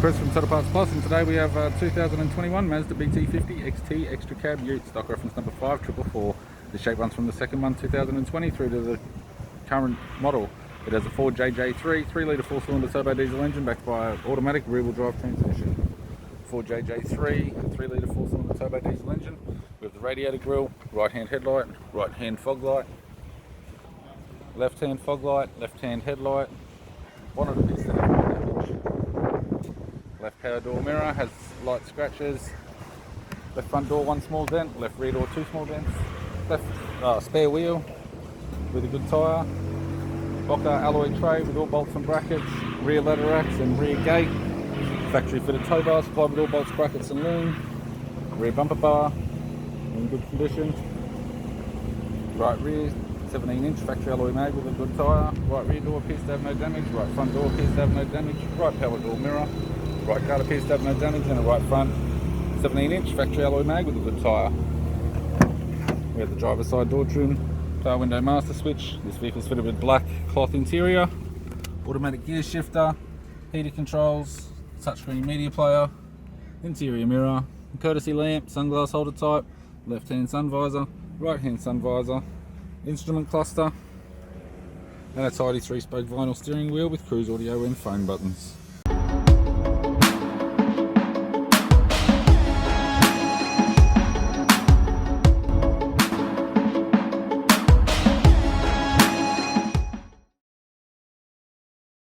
Chris from Total Parts Plus, and today we have 2021 Mazda BT50 XT Extra Cab Ute, stock reference number 5444. The shape runs from the second one 2020 through to the current model. It has a Ford JJ3 3-litre 4-cylinder turbo diesel engine backed by an automatic rear-wheel drive transmission. Ford JJ3 3-litre 4-cylinder turbo diesel engine with the radiator grille, right-hand headlight, right-hand fog light, left-hand fog light, left-hand headlight. Bonnet appears to have no damage. Left power door mirror has light scratches. Left front door 1 small dent, left rear door 2 small dents. Left spare wheel with a good tyre. Focker alloy tray with all bolts and brackets. Rear ladder racks and rear gate. Factory fitted tow bar supplied with all bolts, brackets and loom. Rear bumper bar in good condition. Right rear 17-inch factory alloy mag with a good tyre. Right rear door appears to have no damage. Right front door appears to have no damage. Right power door mirror. Right guard appears to have no damage, and a right front 17-inch factory alloy mag with a good tyre. We have the driver's side door trim, power window master switch. This vehicle is fitted with black cloth interior, automatic gear shifter, heater controls, touchscreen media player, interior mirror, courtesy lamp, sunglass holder type, left-hand sun visor, right-hand sun visor, instrument cluster, and a tidy 3-spoke vinyl steering wheel with cruise audio and phone buttons.